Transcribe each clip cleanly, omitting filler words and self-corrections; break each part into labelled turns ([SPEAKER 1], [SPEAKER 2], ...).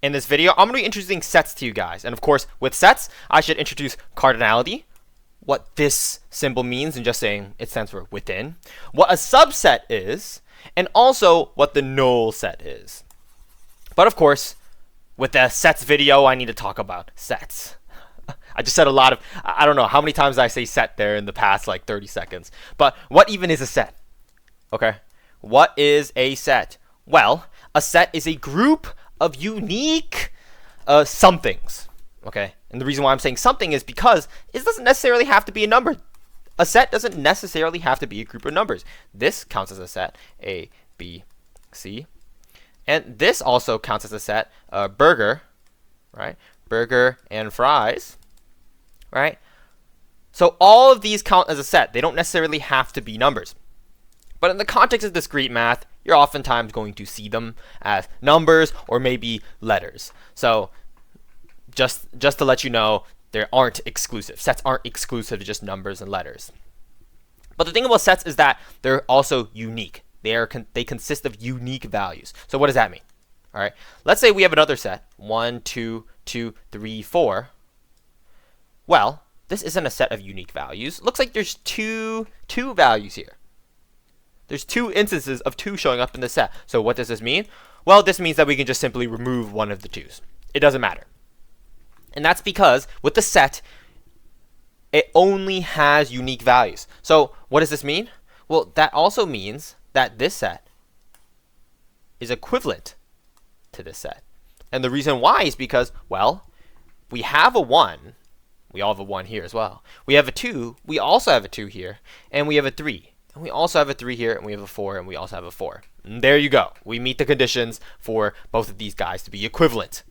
[SPEAKER 1] In this video, I'm going to be introducing sets to you guys. And of course, with sets, I should introduce cardinality, what this symbol means, and just saying it stands for within, what a subset is, and also what the null set is. But of course, with the sets video, I need to talk about sets. I just said a lot of, I don't know how many times I say set there in the past like 30 seconds. But what even is a set? Okay, what is a set? Well, a set is a group of unique somethings. Okay, and the reason why I'm saying something is because it doesn't necessarily have to be a number. A set doesn't necessarily have to be a group of numbers. This counts as a set, A, B, C. And this also counts as a set, burger, right? Burger and fries, right? So all of these count as a set. They don't necessarily have to be numbers. But in the context of discrete math, you're oftentimes going to see them as numbers or maybe letters. So just to let you know, they aren't exclusive. Sets aren't exclusive to just numbers and letters. But the thing about sets is that they're also unique. They consist of unique values. So what does that mean? All right, let's say we have another set, 1, 2, 2, 3, 4. Well, this isn't a set of unique values. Looks like there's two values here. There's two instances of 2 showing up in the set. So what does this mean? Well, this means that we can just simply remove one of the 2's. It doesn't matter. And that's because with the set, it only has unique values. So what does this mean? Well, that also means that this set is equivalent to this set. And the reason why is because, well, we have a 1. We all have a 1 here as well. We have a 2. We also have a 2 here. And we have a 3. And we also have a 3 here, and we have a 4, and we also have a 4. And there you go. We meet the conditions for both of these guys to be equivalent.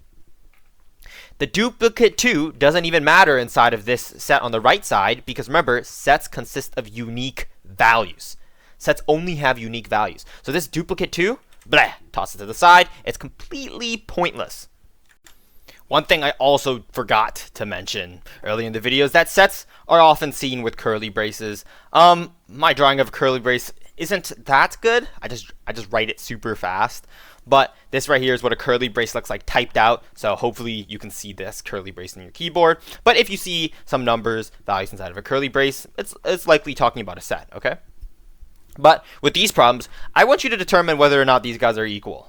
[SPEAKER 1] The duplicate 2 doesn't even matter inside of this set on the right side, because remember, sets consist of unique values. Sets only have unique values. So this duplicate 2, bleh, toss it to the side. It's completely pointless. One thing I also forgot to mention earlier in the video is that sets are often seen with curly braces. My drawing of a curly brace isn't that good. I just write it super fast. But this right here is what a curly brace looks like typed out. So hopefully you can see this curly brace in your keyboard. But if you see some numbers, values inside of a curly brace, it's likely talking about a set, okay? But with these problems, I want you to determine whether or not these guys are equal.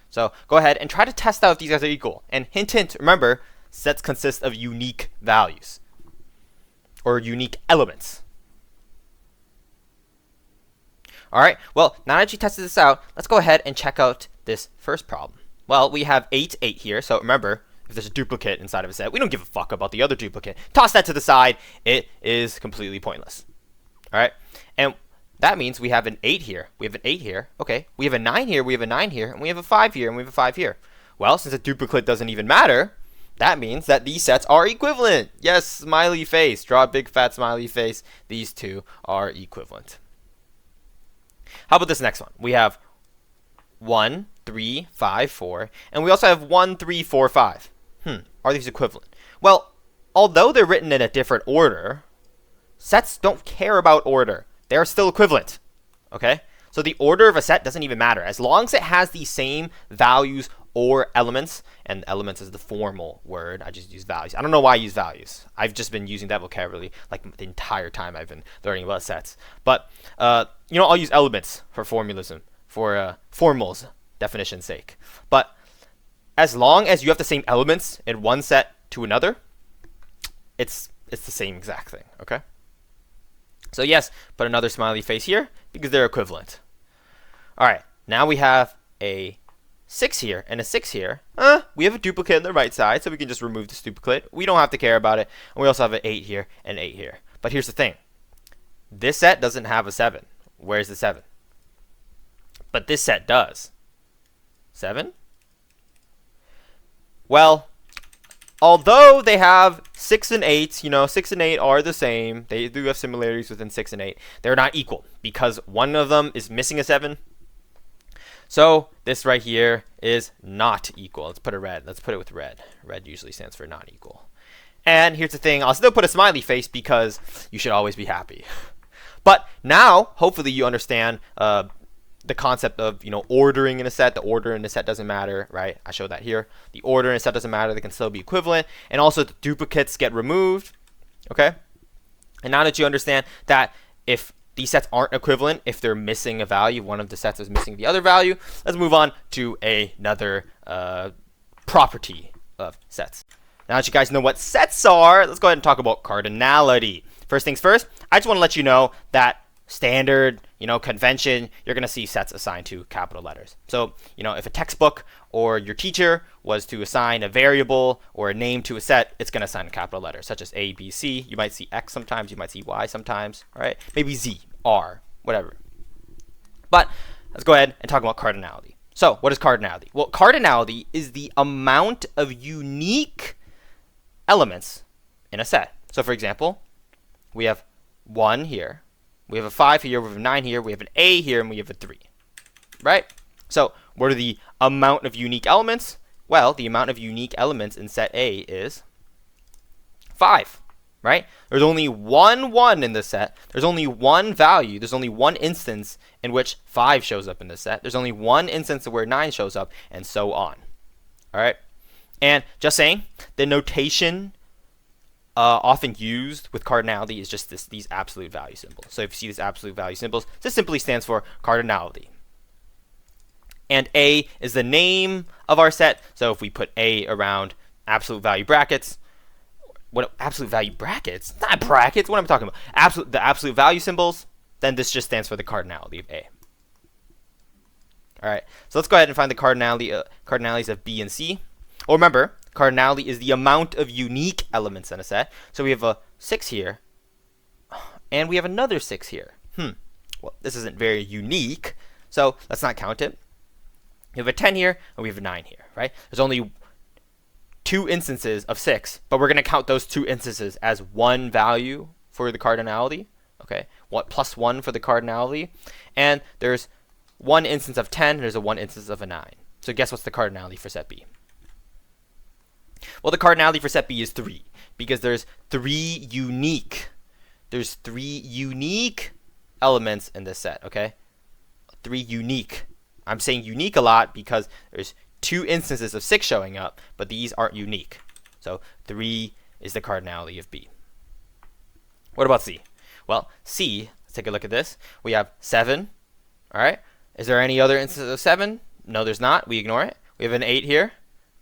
[SPEAKER 1] So go ahead and try to test out if these guys are equal. And hint, hint, remember, sets consist of unique values or unique elements. All right, well, now that you tested this out, let's go ahead and check out this first problem. Well, we have 8, 8 here. So remember, if there's a duplicate inside of a set, we don't give a fuck about the other duplicate. Toss that to the side. It is completely pointless. All right, and that means we have an 8 here. We have an 8 here. Okay, we have a 9 here. We have a 9 here. And we have a 5 here. And we have a 5 here. Well, since a duplicate doesn't even matter, that means that these sets are equivalent. Yes, smiley face. Draw a big fat smiley face. These two are equivalent. How about this next one? We have 1, 3, 5, 4. And we also have 1, 3, 4, 5. Are these equivalent? Well, although they're written in a different order, sets don't care about order. They are still equivalent, okay? So the order of a set doesn't even matter. As long as it has the same values or elements, and elements is the formal word. I just use values. I don't know why I use values. I've just been using that vocabulary like the entire time I've been learning about sets. But, I'll use elements for formalism, for formal's definition's sake. But as long as you have the same elements in one set to another, it's the same exact thing, okay? So yes, put another smiley face here because they're equivalent. All right, now we have a 6 here and a 6 here. We have a duplicate on the right side, so we can just remove this duplicate. We don't have to care about it. And we also have an 8 here and 8 here. But here's the thing. This set doesn't have a 7. Where's the 7? But this set does. 7? Well, although they have 6 and 8, 6 and 8 are the same. They do have similarities within 6 and 8. They're not equal because one of them is missing a 7. So this right here is not equal. Let's put a red. Let's put it with red. Red usually stands for not equal. And here's the thing. I'll still put a smiley face because you should always be happy. But now, hopefully you understand the concept of, ordering in a set. The order in a set doesn't matter, right? I showed that here. The order in a set doesn't matter. They can still be equivalent. And also the duplicates get removed, okay? And now that you understand that if these sets aren't equivalent, if they're missing a value, one of the sets is missing the other value, let's move on to another property of sets. Now that you guys know what sets are, let's go ahead and talk about cardinality. First things first, I just want to let you know that standard, convention, you're going to see sets assigned to capital letters. So, if a textbook or your teacher was to assign a variable or a name to a set, it's going to assign a capital letter, such as A, B, C. You might see X sometimes, you might see Y sometimes, all right? Maybe Z, R, whatever. But let's go ahead and talk about cardinality. So, what is cardinality? Well, cardinality is the amount of unique elements in a set. So, for example, we have 1 here. We have a 5 here, we have a 9 here, we have an A here, and we have a 3, right? So what are the amount of unique elements? Well, the amount of unique elements in set A is 5, right? There's only one 1 in the set. There's only one value. There's only one instance in which 5 shows up in the set. There's only one instance where 9 shows up, and so on, all right? And just saying, the notation often used with cardinality is just these absolute value symbols. So if you see these absolute value symbols, this simply stands for cardinality. And A is the name of our set. So if we put A around absolute value brackets, what absolute value brackets? Not brackets. What am I talking about? The absolute value symbols. Then this just stands for the cardinality of A. All right. So let's go ahead and find the cardinalities of B and C. Well, remember, cardinality is the amount of unique elements in a set. So we have a 6 here, and we have another 6 here. Well, this isn't very unique, so let's not count it. We have a 10 here, and we have a 9 here, right? There's only 2 instances of 6, but we're going to count those 2 instances as one value for the cardinality, okay? Plus 1 for the cardinality, and there's 1 instance of 10, and there's a 1 instance of a 9. So guess what's the cardinality for set B? Well, the cardinality for set B is 3 because there's 3 unique elements in this set, okay? 3 unique. I'm saying unique a lot because there's 2 instances of 6 showing up, but these aren't unique. So 3 is the cardinality of B. What about C? Well, C, let's take a look at this. We have 7, all right? Is there any other instance of 7? No, there's not. We ignore it. We have an 8 here.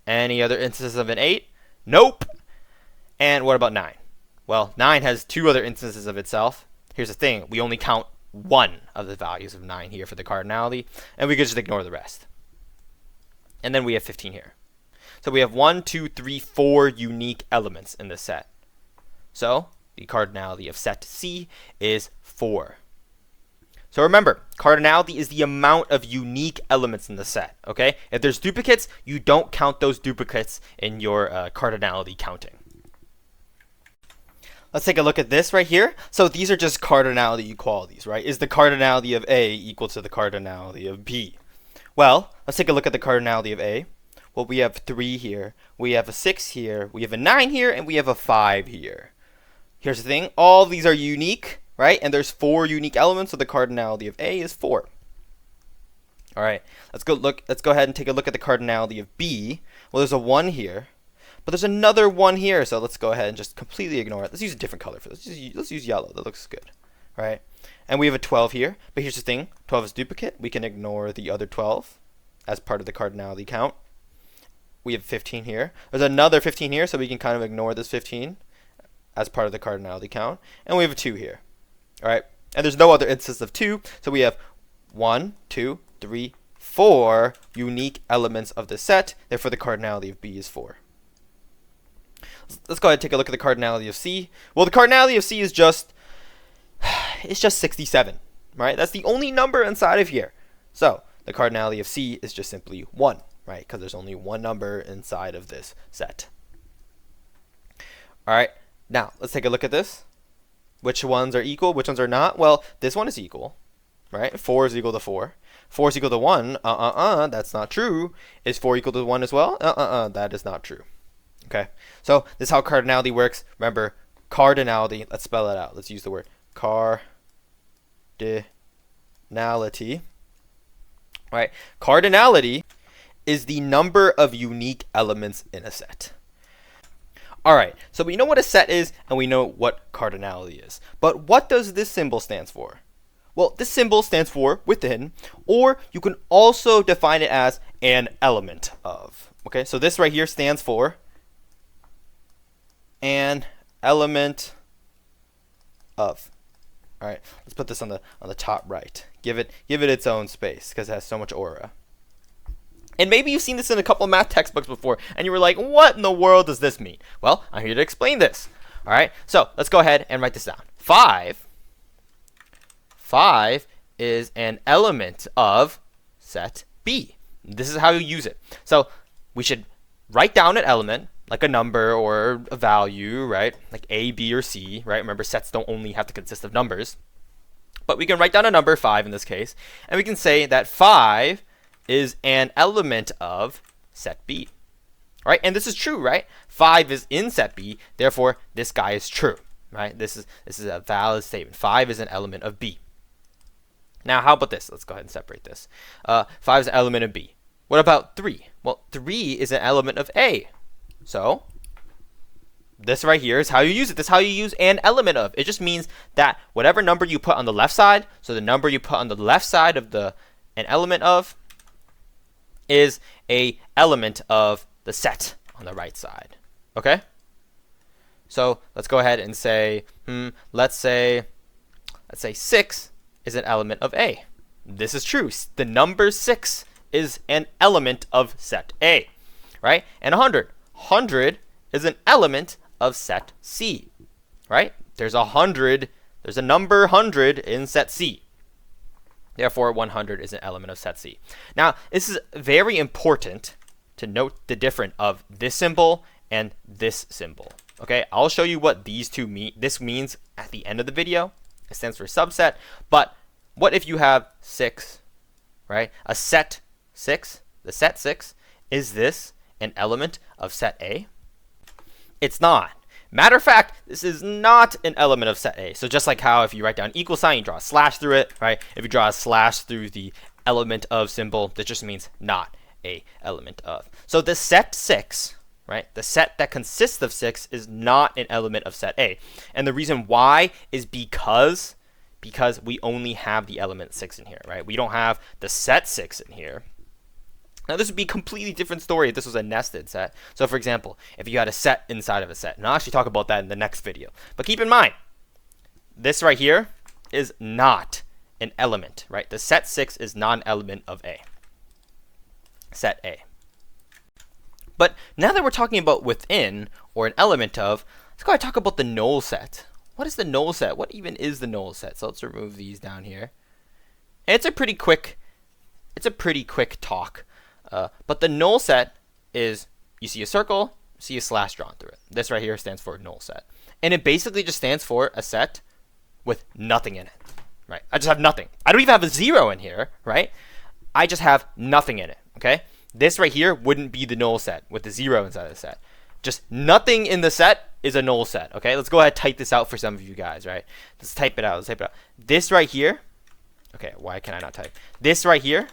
[SPEAKER 1] Any other instances of an 8? Nope. And what about 9? Well, 9 has 2 other instances of itself. Here's the thing. We only count 1 of the values of 9 here for the cardinality, and we could just ignore the rest. And then we have 15 here. So we have 1, 2, 3, 4 unique elements in this set. So the cardinality of set C is 4. So remember, cardinality is the amount of unique elements in the set, okay? If there's duplicates, you don't count those duplicates in your cardinality counting. Let's take a look at this right here. So these are just cardinality equalities, right? Is the cardinality of A equal to the cardinality of B? Well, let's take a look at the cardinality of A. Well, we have 3 here, we have a 6 here, we have a 9 here, and we have a 5 here. Here's the thing, all these are unique, right? And there's 4 unique elements, so the cardinality of A is 4. All right, let's go ahead and take a look at the cardinality of B. Well, there's a 1 here, but there's another 1 here, so let's go ahead and just completely ignore it. Let's use a different color for this. Let's use yellow. That looks good, right? And we have a 12 here, but here's the thing. 12 is duplicate. We can ignore the other 12 as part of the cardinality count. We have 15 here. There's another 15 here, so we can kind of ignore this 15 as part of the cardinality count. And we have a 2 here. All right, and there's no other instance of 2, so we have 1, 2, 3, 4 unique elements of the set. Therefore, the cardinality of B is 4. Let's go ahead and take a look at the cardinality of C. Well, the cardinality of C is just 67, right? That's the only number inside of here. So the cardinality of C is just simply 1, right? Because there's only one number inside of this set. All right, now let's take a look at this. Which ones are equal? Which ones are not? Well, this one is equal, right? 4 is equal to 4. 4 is equal to 1. That's not true. Is 4 equal to 1 as well? That is not true. Okay, so this is how cardinality works. Remember, cardinality, let's spell it out. Let's use the word cardinality. right? Cardinality is the number of unique elements in a set. All right, so we know what a set is and we know what cardinality is. But what does this symbol stand for? Well, this symbol stands for within, or you can also define it as an element of. Okay, so this right here stands for an element of. All right, let's put this on the top right. Give it its own space because it has so much aura. And maybe you've seen this in a couple of math textbooks before, and you were like, what in the world does this mean? Well, I'm here to explain this. All right, so let's go ahead and write this down. 5 is an element of set B. This is how you use it. So we should write down an element, like a number or a value, right? Like A, B, or C, right? Remember, sets don't only have to consist of numbers. But we can write down a number, 5 in this case, and we can say that 5 is an element of set B. All right, and this is true, right? 5 is in set B, therefore this guy is true, right? This is a valid statement. 5 is an element of B. Now, how about this? Let's go ahead and separate this. 5 is an element of B. What about 3? Well, 3 is an element of A. So this right here is how you use it. This is how you use an element of. It just means that whatever number you put on the left side, so the number you put on the left side of an element of is a element of the set on the right side. Okay? So let's go ahead and say, let's say 6 is an element of A. This is true. The number 6 is an element of set A, right? And 100. 100 is an element of set C, right? There's a number 100 in set C. Therefore, 100 is an element of set C. Now, this is very important to note the difference of this symbol and this symbol. Okay, I'll show you what these two mean. This means at the end of the video. It stands for subset. But what if you have 6, right? A set 6, the set 6, is this an element of set A? It's not. Matter of fact, this is not an element of set A. So just like how if you write down equal sign, you draw a slash through it, right? If you draw a slash through the element of symbol, that just means not a element of. So the set 6, right? The set that consists of 6 is not an element of set A. And the reason why is because we only have the element 6 in here, right? We don't have the set 6 in here. Now, this would be a completely different story if this was a nested set. So, for example, if you had a set inside of a set. And I'll actually talk about that in the next video. But keep in mind, this right here is not an element, right? The set 6 is not an element of A. Set A. But now that we're talking about within, or an element of, let's go ahead and talk about the null set. What is the null set? What even is the null set? So let's remove these down here. And it's a pretty quick talk. But the null set is, you see a circle, see a slash drawn through it. This right here stands for null set. And it basically just stands for a set with nothing in it, right? I just have nothing. I don't even have a 0 in here, right? I just have nothing in it, okay? This right here wouldn't be the null set with the 0 inside of the set. Just nothing in the set is a null set, okay? Let's go ahead and type this out for some of you guys, right? Let's type it out. This right here, okay, why can I not type? This right here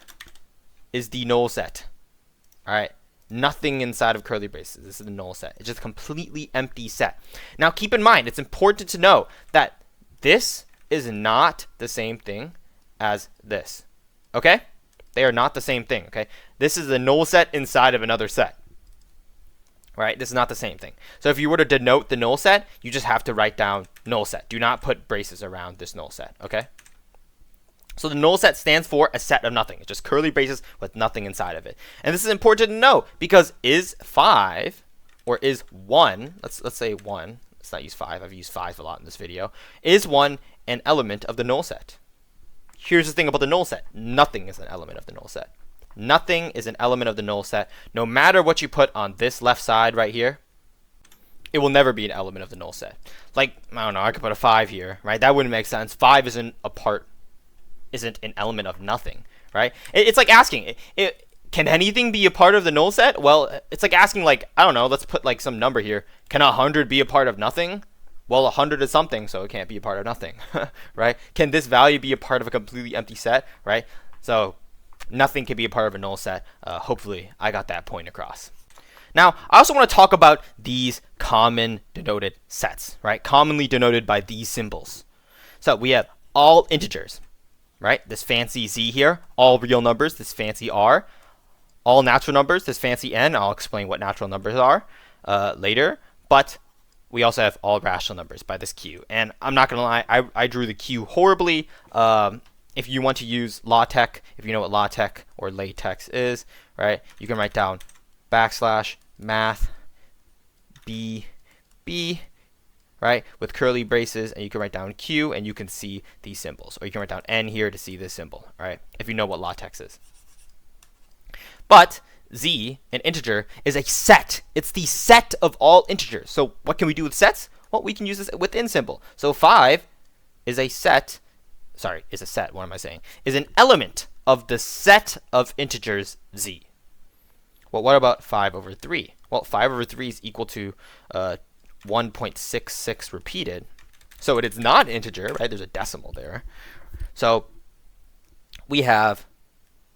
[SPEAKER 1] is the null set. All right, nothing inside of curly braces. This is the null set. It's just a completely empty set. Now, keep in mind, it's important to know that this is not the same thing as this. Okay? They are not the same thing. Okay? This is a null set inside of another set. Right? This is not the same thing. So if you were to denote the null set, you just have to write down null set. Do not put braces around this null set. Okay? So the null set stands for a set of nothing. It's just curly braces with nothing inside of it. And this is important to know because is 5 or is 1, let's say 1, let's not use 5, I've used 5 a lot in this video, is 1 an element of the null set? Here's the thing about the null set. Nothing is an element of the null set. Nothing is an element of the null set. No matter what you put on this left side right here, it will never be an element of the null set. Like, I don't know, I could put a 5 here, right? That wouldn't make sense. 5 isn't an element of nothing, right? It's like asking, can anything be a part of the null set? Well, it's like asking, like, I don't know, let's put like some number here. Can 100 be a part of nothing? Well, 100 is something, so it can't be a part of nothing, right? Can this value be a part of a completely empty set, right? So nothing can be a part of a null set. Hopefully I got that point across. Now, I also want to talk about these common denoted sets, right? Commonly denoted by these symbols. So we have all integers, right? This fancy Z here, all real numbers, this fancy R, all natural numbers, this fancy N. I'll explain what natural numbers are later, but we also have all rational numbers by this Q. And I'm not going to lie, I drew the Q horribly. If you want to use LaTeX, if you know what LaTeX or latex is, right, you can write down \math b, right, with curly braces, and you can write down Q, and you can see these symbols. Or you can write down N here to see this symbol, right, if you know what LaTeX is. But Z, an integer, is a set. It's the set of all integers. So what can we do with sets? Well, we can use this within symbol. So 5 is a set, is a set, what am I saying? Is an element of the set of integers Z. Well, what about 5 over 3? Well, 5 over 3 is equal to 1.66 repeated. So it is not an integer, right? There's a decimal there. So we have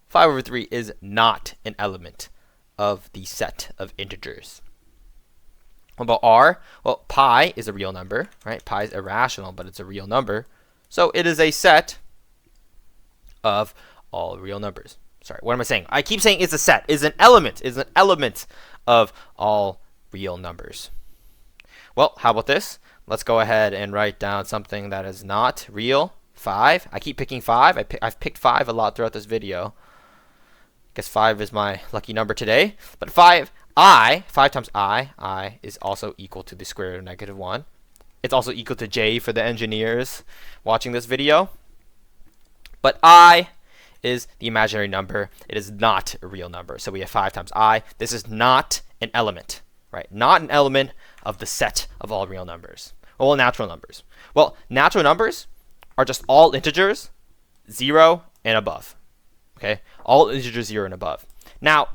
[SPEAKER 1] 5 over 3 is not an element of the set of integers. What about R? Well, pi is a real number, right? Pi is irrational, but it's a real number. So it is a set of all real numbers. Sorry, what am I saying? I keep saying it's a set. It's an element. It's an element of all real numbers. Well, how about this? Let's go ahead and write down something that is not real. 5. I keep picking 5. I've picked 5 a lot throughout this video. I guess 5 is my lucky number today. But 5 times I is also equal to the square root of -1. It's also equal to J for the engineers watching this video. But I is the imaginary number. It is not a real number. So we have 5 times I. This is not an element, right? Not an element of the set of all real numbers. All natural numbers. Well, natural numbers are just all integers 0 and above. Okay? All integers 0 and above. Now,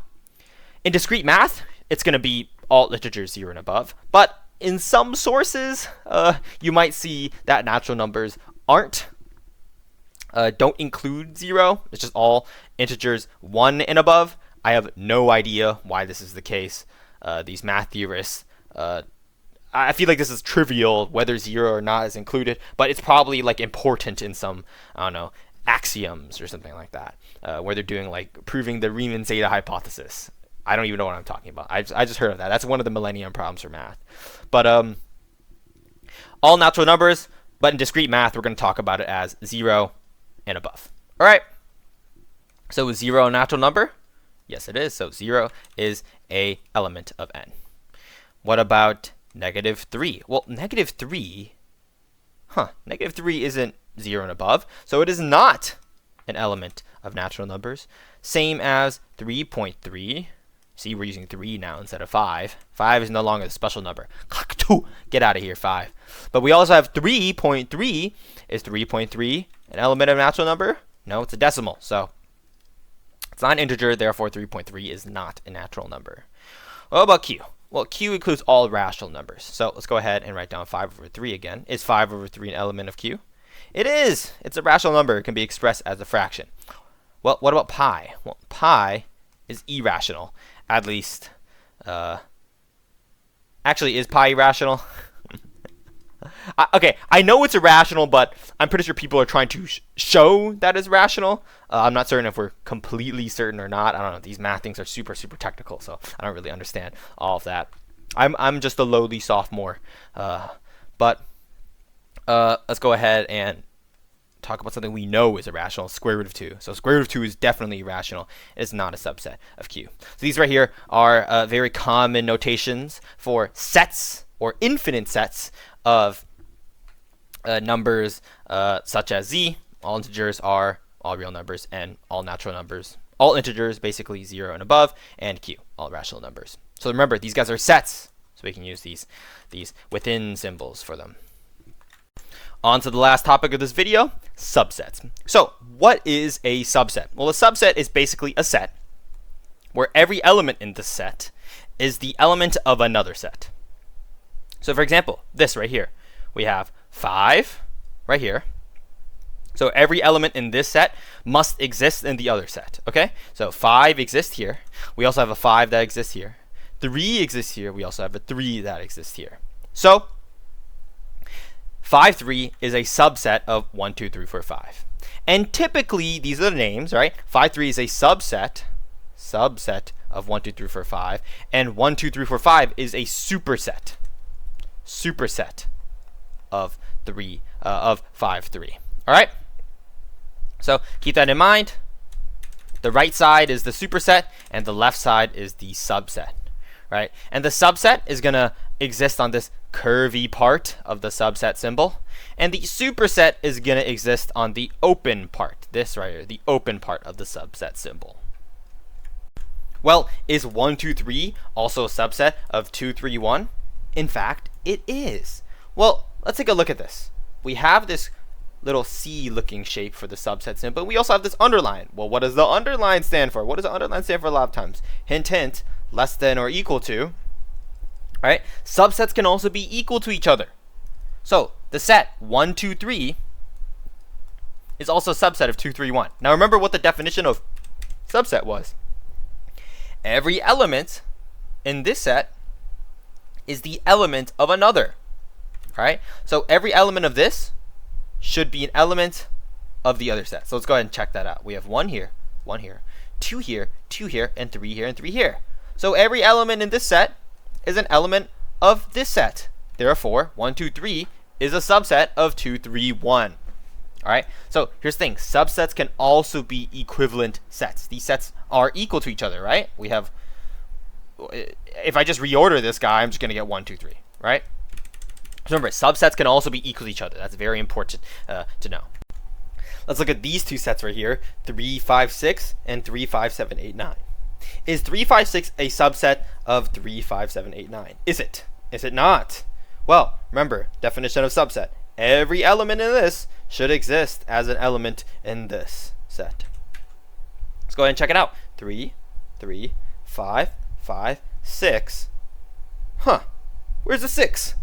[SPEAKER 1] in discrete math, it's going to be all integers 0 and above. But in some sources, you might see that natural numbers don't include 0. It's just all integers 1 and above. I have no idea why this is the case. These math theorists, I feel like this is trivial whether 0 or not is included, but it's probably like important in some, I don't know, axioms or something like that, where they're doing like proving the Riemann zeta hypothesis. I don't even know what I'm talking about. I just heard of that. That's one of the millennium problems for math. But all natural numbers, but in discrete math, we're going to talk about it as 0 and above. All right. So is 0 a natural number? Yes, it is. So 0 is a element of n. What about -3? Well, -3, -3 isn't 0 and above, so it is not an element of natural numbers. Same as 3.3. See, we're using 3 now instead of 5. 5 is no longer the special number. Get out of here, 5. But we also have 3.3. Is 3.3 an element of natural number? No, it's a decimal. So it's not an integer, therefore 3.3 is not a natural number. What about Q? Well, Q includes all rational numbers. So let's go ahead and write down 5 over 3 again. Is 5 over 3 an element of Q? It is. It's a rational number. It can be expressed as a fraction. Well, what about pi? Well, pi is irrational. At least, actually, is pi irrational? Okay, I know it's irrational, but I'm pretty sure people are trying to show that it's rational. I'm not certain if we're completely certain or not. I don't know. These math things are super, super technical, so I don't really understand all of that. I'm just a lowly sophomore. But let's go ahead and talk about something we know is irrational, square root of 2. So square root of 2 is definitely irrational. It's not a subset of Q. So these right here are very common notations for sets or infinite sets of numbers such as Z. All integers are all real numbers, and all natural numbers, all integers basically 0 and above, and Q, all rational numbers. So remember, these guys are sets, so we can use these within symbols for them. On to the last topic of this video, subsets. So what is a subset? Well, a subset is basically a set where every element in the set is the element of another set. So for example, this right here, we have 5 right here, So every element in this set must exist in the other set, okay? So 5 exists here. We also have a 5 that exists here. 3 exists here. We also have a 3 that exists here. So 5, 3 is a subset of 1, 2, 3, 4, 5. And typically, these are the names, right? 5, 3 is a subset of 1, 2, 3, 4, 5. And 1, 2, 3, 4, 5 is a superset of 5, 3. All right? So keep that in mind. The right side is the superset, and the left side is the subset, right? And the subset is going to exist on this curvy part of the subset symbol, and the superset is going to exist on the open part, this right here, the open part of the subset symbol. Well, is 1, 2, 3 also a subset of 2, 3, 1? In fact, it is. Well, let's take a look at this. We have this little C looking shape for the subset symbol. We also have this underline. Well, what does the underline stand for? What does the underline stand for a lot of times? Hint, hint, less than or equal to. Right? Subsets can also be equal to each other. So the set 1, 2, 3 is also a subset of 2, 3, 1. Now remember what the definition of subset was. Every element in this set is the element of another. Right? So every element of this should be an element of the other set. So let's go ahead and check that out. We have 1 here, 2 here, 2 here, and 3 here, and 3 here. So every element in this set is an element of this set. Therefore, 1, 2, 3 is a subset of 2, 3, 1. All right. So here's the thing. Subsets can also be equivalent sets. These sets are equal to each other, right? We have, if I just reorder this guy, I'm just going to get 1, 2, 3, right? So remember, subsets can also be equal to each other. That's very important to know. Let's look at these two sets right here, 3, 5, 6, and 3, 5, 7, 8, 9. Is 3, 5, 6 a subset of 3, 5, 7, 8, 9? Is it? Is it not? Well, remember, definition of subset. Every element in this should exist as an element in this set. Let's go ahead and check it out. 3, 3, 5, 5, 6. Huh. Where's the 6?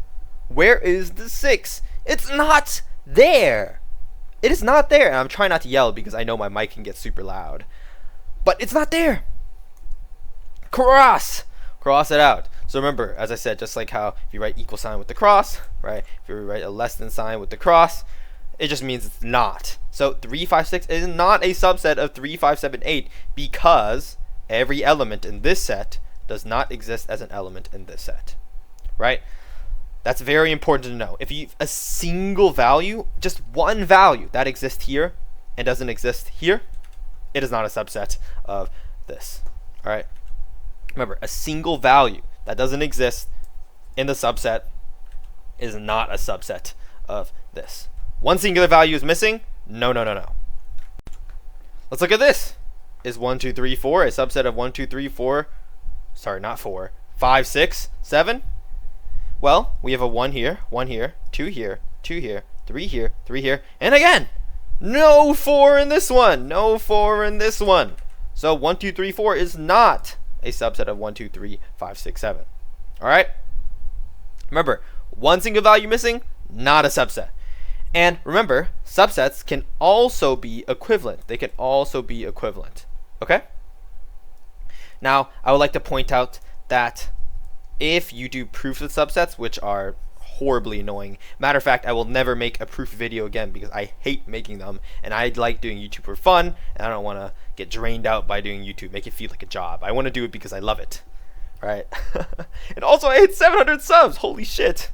[SPEAKER 1] Where is the 6? It's not there. It is not there. And I'm trying not to yell because I know my mic can get super loud. But it's not there. Cross it out. So remember, as I said, just like how if you write equal sign with the cross, right? If you write a less than sign with the cross, it just means it's not. So 3, 5, 6 is not a subset of 3, 5, 7, 8 because every element in this set does not exist as an element in this set, right? That's very important to know. If you have a single value, just one value that exists here and doesn't exist here, it is not a subset of this. All right. Remember, a single value that doesn't exist in the subset is not a subset of this. One singular value is missing? No. Let's look at this. Is 1, 2, 3, 4 a subset of 1, 2, 3, 4? Sorry, not 4. 5, 6, 7? Well, we have a 1 here, 2 here, 2 here, 3 here, 3 here, and again, no 4 in this one, no 4 in this one. So 1, 2, 3, 4 is not a subset of 1, 2, 3, 5, 6, 7. All right? Remember, one single value missing, not a subset. And remember, subsets can also be equivalent. They can also be equivalent. Okay? Now, I would like to point out that if you do proofs with subsets, which are horribly annoying. Matter of fact, I will never make a proof video again because I hate making them, and I like doing YouTube for fun, and I don't want to get drained out by doing YouTube, make it feel like a job. I want to do it because I love it. Right? And also, I hit 700 subs. Holy shit.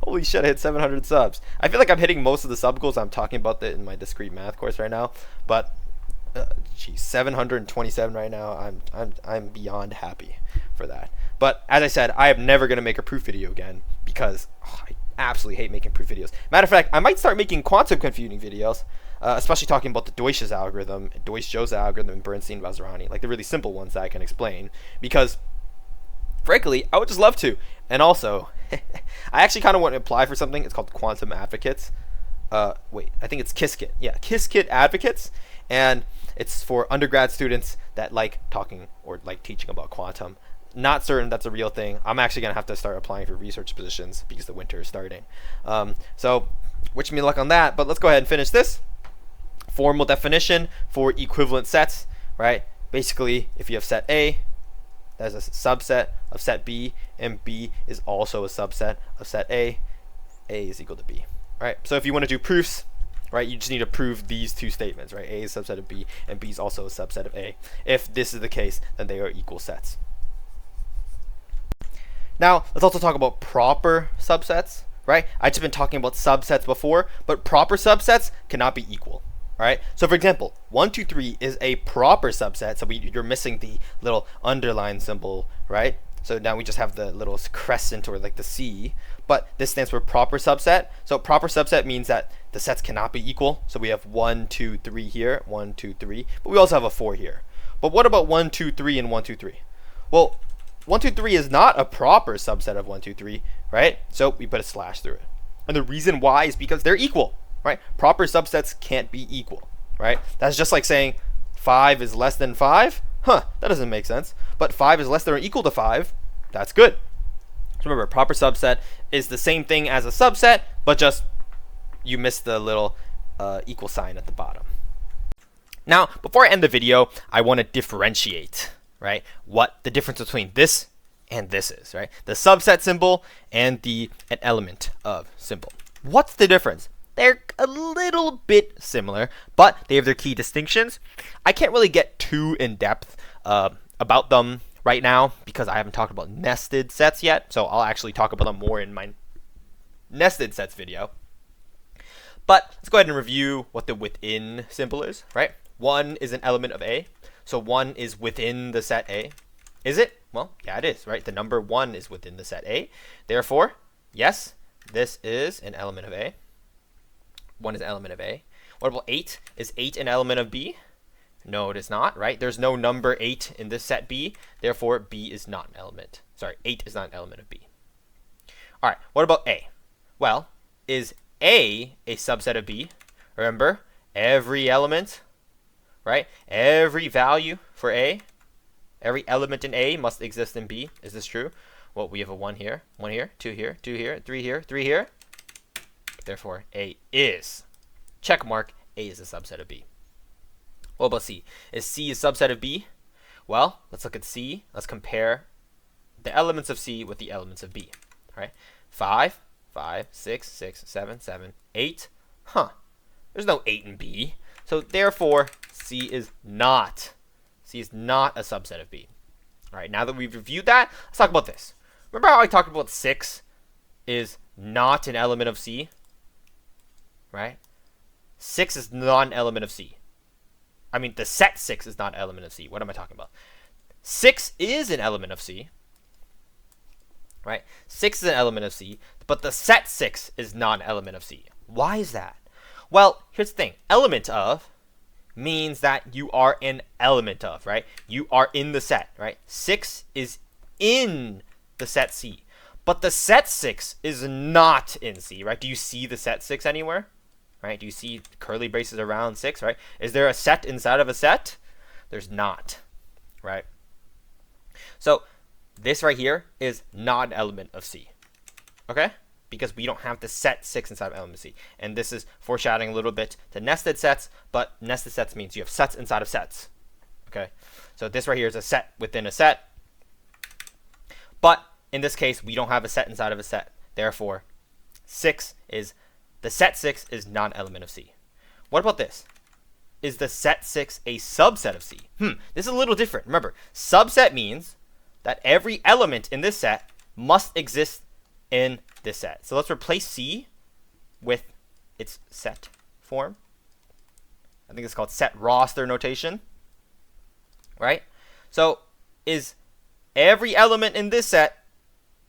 [SPEAKER 1] Holy shit, I hit 700 subs. I feel like I'm hitting most of the sub goals. I'm talking about that in my discrete math course right now, but geez, 727 right now. I'm beyond happy for that. But as I said, I am never going to make a proof video again because I absolutely hate making proof videos. Matter of fact, I might start making quantum computing videos, especially talking about the Deutsch's algorithm, Deutsch-Joseph's algorithm, and Bernstein-Vazirani, like the really simple ones that I can explain, because frankly, I would just love to. And also, I actually kind of want to apply for something. It's called Quantum Advocates. Wait, I think it's Qiskit. Yeah, Qiskit Advocates. And it's for undergrad students that like talking or like teaching about quantum. Not certain that's a real thing. I'm actually going to have to start applying for research positions because the winter is starting. So wish me luck on that. But let's go ahead and finish this. formal definition for equivalent sets, right? Basically, if you have set A, that's a subset of set B, and B is also a subset of set A is equal to B, right? So if you want to do proofs, right, you just need to prove these two statements, right? A is a subset of B, and B is also a subset of A. If this is the case, then they are equal sets. Now, let's also talk about proper subsets, right? I've just been talking about subsets before, but proper subsets cannot be equal, right? So for example, 1, 2, 3 is a proper subset, so you're missing the little underline symbol, right? So now we just have the little crescent or like the C, but this stands for proper subset. So proper subset means that the sets cannot be equal. So we have 1, 2, 3 here, 1, 2, 3, but we also have a 4 here. But what about 1, 2, 3 and 1, 2, 3? Well, 1, 2, 3 is not a proper subset of 1, 2, 3, right? So we put a slash through it. And the reason why is because they're equal, right? Proper subsets can't be equal, right? That's just like saying 5 is less than 5. That doesn't make sense. But 5 is less than or equal to 5. That's good. So remember, proper subset is the same thing as a subset, but just you missed the little equal sign at the bottom. Now, before I end the video, I want to differentiate, right, what the difference between this and this is, right? The subset symbol and the an element of symbol. What's the difference? They're a little bit similar, but they have their key distinctions. I can't really get too in depth about them right now because I haven't talked about nested sets yet, so I'll actually talk about them more in my nested sets video. But let's go ahead and review what the within symbol is, right? 1 is an element of A. So 1 is within the set A. Is it? Well, yeah, it is, right? The number 1 is within the set A. Therefore, yes, this is an element of A. 1 is an element of A. What about 8? Is 8 an element of B? No, it is not, right? There's no number 8 in this set B. Therefore, B is not an element. Sorry, 8 is not an element of B. All right, what about A? Well, is A a subset of B? Remember, every element, right? Every value for A, every element in A must exist in B. Is this true? Well, we have a 1 here, 1 here, 2 here, 2 here, 3 here, 3 here. Therefore, A is. Check mark, A is a subset of B. What about C? Is C a subset of B? Well, let's look at C. Let's compare the elements of C with the elements of B. All right, 5, 5, 6, 6, 7, 7, 8. There's no 8 in B. So therefore, C is not a subset of B. All right, now that we've reviewed that, let's talk about this. Remember how I talked about 6 is not an element of C? Right? 6 is not an element of C. I mean, the set 6 is not an element of C. What am I talking about? 6 is an element of C. Right? 6 is an element of C, but the set 6 is not an element of C. Why is that? Well, here's the thing. Element of means that you are an element of, right? You are in the set, right? 6 is in the set C, but the set 6 is not in C, right? Do you see the set 6 anywhere? Right? Do you see curly braces around 6, right? Is there a set inside of a set? There's not, right? So this right here is not an element of C, okay? Because we don't have the set 6 inside of element C. And this is foreshadowing a little bit to nested sets, but nested sets means you have sets inside of sets, okay? So this right here is a set within a set, but in this case, we don't have a set inside of a set. Therefore, the set 6 is not an element of C. What about this? Is the set 6 a subset of C? This is a little different. Remember, subset means that every element in this set must exist in this set. So let's replace C with its set form. I think it's called set roster notation, right? So is every element in this set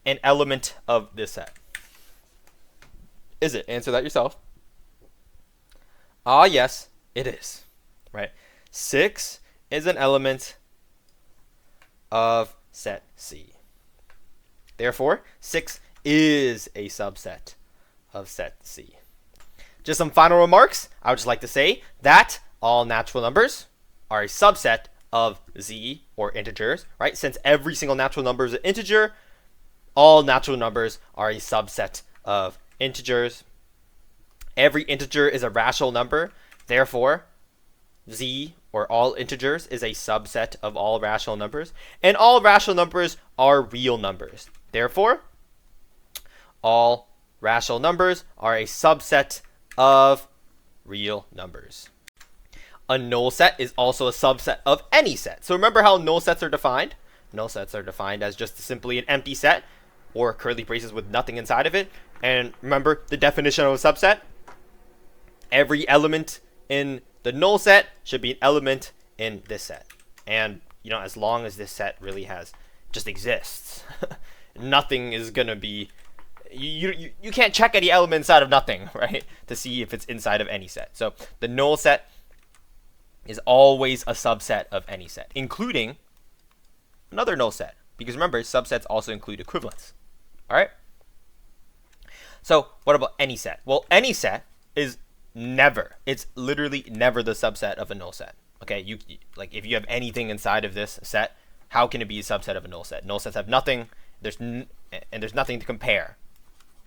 [SPEAKER 1] an element of this set? Is it? Answer that yourself. Yes, it is, right? 6 is an element of set C. Therefore, 6 is a subset of set C. Just some final remarks. I would just like to say that all natural numbers are a subset of Z or integers, right? Since every single natural number is an integer, all natural numbers are a subset of integers. Every integer is a rational number. Therefore, z, or all integers, is a subset of all rational numbers, and all rational numbers are real numbers. Therefore, all rational numbers are a subset of real numbers. A null set is also a subset of any set. So remember how null sets are defined? Null sets are defined as just simply an empty set, or curly braces with nothing inside of it. And remember the definition of a subset? Every element in the null set should be an element in this set. And, you know, as long as this set really just exists, nothing is going to be, you can't check any element inside of nothing, right? To see if it's inside of any set. So the null set is always a subset of any set, including another null set. Because remember, subsets also include equivalents. All right? So what about any set? Well, any set is never, it's literally never the subset of a null set. Okay, like if you have anything inside of this set, how can it be a subset of a null set? Null sets have nothing, there's nothing to compare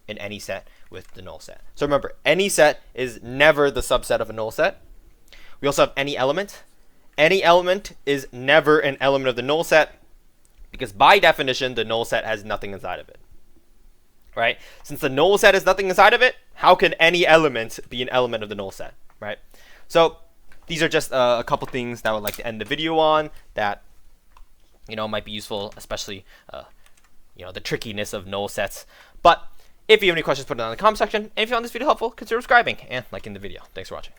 [SPEAKER 1] in any set with the null set. So remember, any set is never the subset of a null set. We also have any element. Any element is never an element of the null set, because by definition, the null set has nothing inside of it. Right? Since the null set has nothing inside of it, how can any element be an element of the null set? Right? So these are just a couple things that I would like to end the video on that, you know, might be useful, especially you know, the trickiness of null sets. But if you have any questions, put it down in the comment section. And if you found this video helpful, consider subscribing and liking the video. Thanks for watching.